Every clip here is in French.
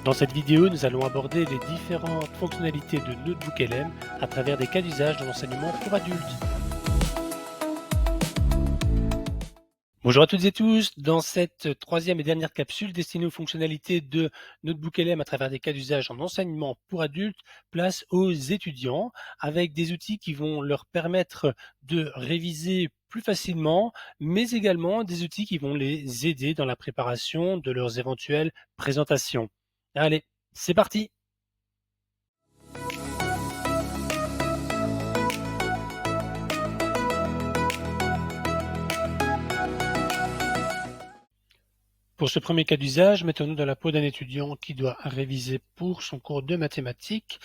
Dans cette vidéo, nous allons aborder les différentes fonctionnalités de NotebookLM à travers des cas d'usage dans l'enseignement pour adultes. Bonjour à toutes et tous, dans cette troisième et dernière capsule destinée aux fonctionnalités de NotebookLM à travers des cas d'usage en enseignement pour adultes, place aux étudiants avec des outils qui vont leur permettre de réviser plus facilement, mais également des outils qui vont les aider dans la préparation de leurs éventuelles présentations. Allez, c'est parti! Pour ce premier cas d'usage, mettons-nous dans la peau d'un étudiant qui doit réviser pour son cours de mathématiques.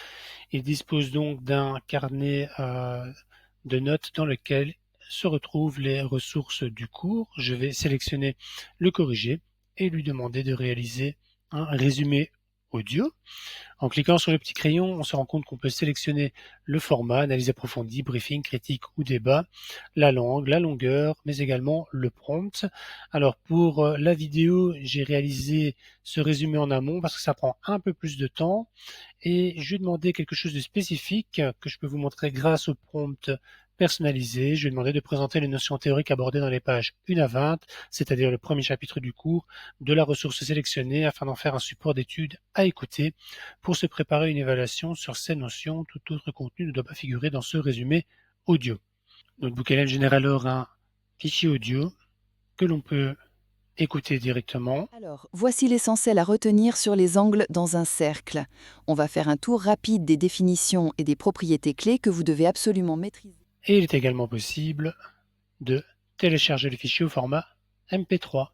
Il dispose donc d'un carnet de notes dans lequel se retrouvent les ressources du cours. Je vais sélectionner le corrigé et lui demander de réaliser un résumé audio. En cliquant sur le petit crayon, on se rend compte qu'on peut sélectionner le format, analyse approfondie, briefing, critique ou débat, la langue, la longueur, mais également le prompt. Alors pour la vidéo, j'ai réalisé ce résumé en amont parce que ça prend un peu plus de temps et je vais demander quelque chose de spécifique que je peux vous montrer grâce au prompt personnalisé. Je vais demander de présenter les notions théoriques abordées dans les pages 1 à 20, c'est-à-dire le premier chapitre du cours, de la ressource sélectionnée afin d'en faire un support d'étude à écouter pour se préparer une évaluation sur ces notions. Tout autre contenu ne doit pas figurer dans ce résumé audio. NotebookLM génère alors un fichier audio que l'on peut écouter directement. Alors, voici l'essentiel à retenir sur les angles dans un cercle. On va faire un tour rapide des définitions et des propriétés clés que vous devez absolument maîtriser. Et il est également possible de télécharger le fichier au format MP3.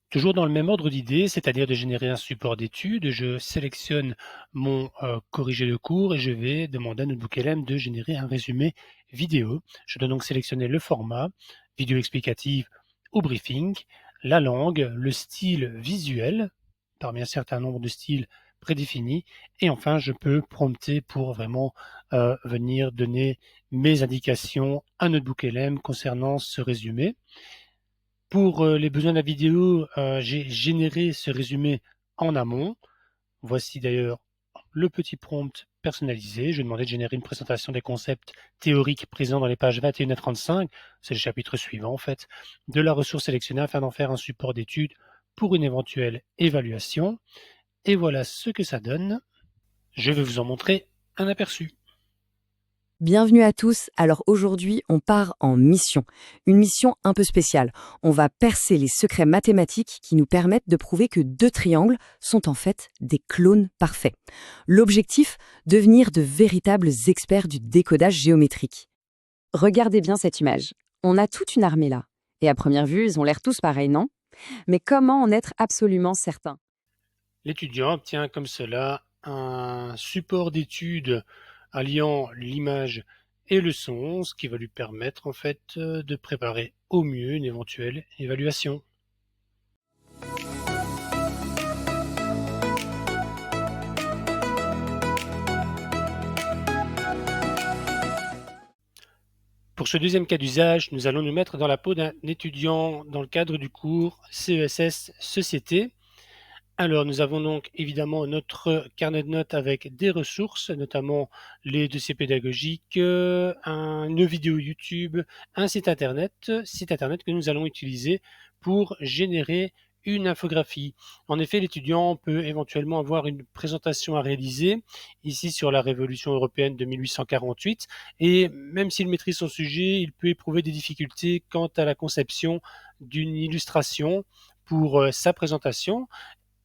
Toujours dans le même ordre d'idées, c'est-à-dire de générer un support d'étude, je sélectionne mon corrigé de cours et je vais demander à NotebookLM de générer un résumé vidéo. Je dois donc sélectionner le format, vidéo explicative ou briefing, la langue, le style visuel, parmi un certain nombre de styles prédéfinis, et enfin je peux prompter pour vraiment venir donner mes indications à NotebookLM concernant ce résumé. Pour les besoins de la vidéo, j'ai généré ce résumé en amont. Voici d'ailleurs le petit prompt personnalisé. Je vais demander de générer une présentation des concepts théoriques présents dans les pages 21 à 35, c'est le chapitre suivant en fait, de la ressource sélectionnée afin d'en faire un support d'étude pour une éventuelle évaluation. Et voilà ce que ça donne. Je vais vous en montrer un aperçu. Bienvenue à tous. Alors aujourd'hui, on part en mission. Une mission un peu spéciale. On va percer les secrets mathématiques qui nous permettent de prouver que deux triangles sont en fait des clones parfaits. L'objectif, devenir de véritables experts du décodage géométrique. Regardez bien cette image. On a toute une armée là. Et à première vue, ils ont l'air tous pareils, non? Mais comment en être absolument certain? L'étudiant obtient comme cela un support d'étude alliant l'image et le son, ce qui va lui permettre en fait de préparer au mieux une éventuelle évaluation. Pour ce deuxième cas d'usage, nous allons nous mettre dans la peau d'un étudiant dans le cadre du cours CESS Société. Alors, nous avons donc évidemment notre carnet de notes avec des ressources, notamment les dossiers pédagogiques, une vidéo YouTube, un site internet que nous allons utiliser pour générer une infographie. En effet, l'étudiant peut éventuellement avoir une présentation à réaliser, ici sur la Révolution européenne de 1848, et même s'il maîtrise son sujet, il peut éprouver des difficultés quant à la conception d'une illustration pour sa présentation.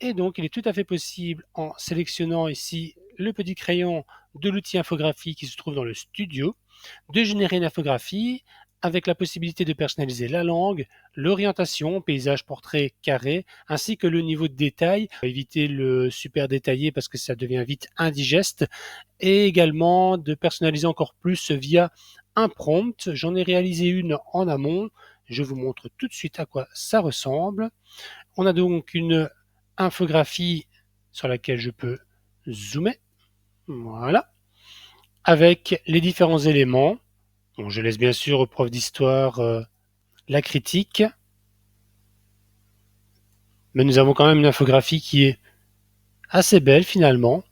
Et donc, il est tout à fait possible, en sélectionnant ici le petit crayon de l'outil infographie qui se trouve dans le studio, de générer une infographie avec la possibilité de personnaliser la langue, l'orientation, paysage, portrait, carré, ainsi que le niveau de détail, éviter le super détaillé parce que ça devient vite indigeste, et également de personnaliser encore plus via un prompt. J'en ai réalisé une en amont, je vous montre tout de suite à quoi ça ressemble. On a donc une infographie sur laquelle je peux zoomer, voilà, avec les différents éléments. Bon, je laisse bien sûr au prof d'histoire la critique. Mais nous avons quand même une infographie qui est assez belle finalement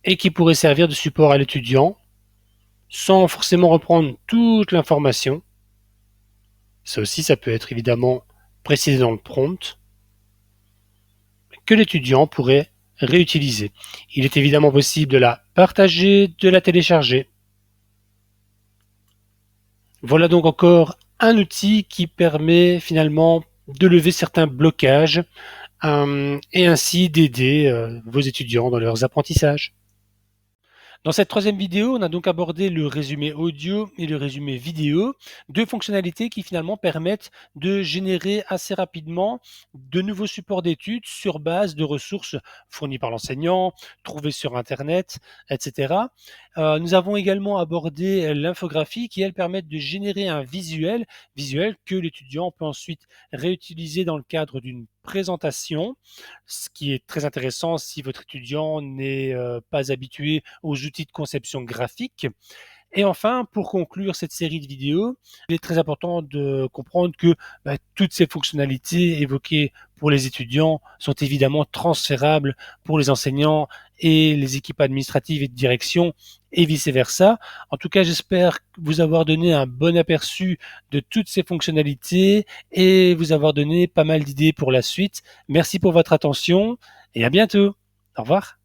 et qui pourrait servir de support à l'étudiant sans forcément reprendre toute l'information. Ça aussi, ça peut être évidemment précisé dans le prompt, que l'étudiant pourrait réutiliser. Il est évidemment possible de la partager, de la télécharger. Voilà donc encore un outil qui permet finalement de lever certains blocages et ainsi d'aider vos étudiants dans leurs apprentissages. Dans cette troisième vidéo, on a donc abordé le résumé audio et le résumé vidéo, deux fonctionnalités qui finalement permettent de générer assez rapidement de nouveaux supports d'études sur base de ressources fournies par l'enseignant, trouvées sur Internet, etc. Nous avons également abordé l'infographie qui, elle, permet de générer un visuel que l'étudiant peut ensuite réutiliser dans le cadre d'une présentation, ce qui est très intéressant si votre étudiant n'est pas habitué aux outils de conception graphique. Et enfin, pour conclure cette série de vidéos, il est très important de comprendre que toutes ces fonctionnalités évoquées pour les étudiants sont évidemment transférables pour les enseignants et les équipes administratives et de direction et vice-versa. En tout cas, j'espère vous avoir donné un bon aperçu de toutes ces fonctionnalités et vous avoir donné pas mal d'idées pour la suite. Merci pour votre attention et à bientôt. Au revoir.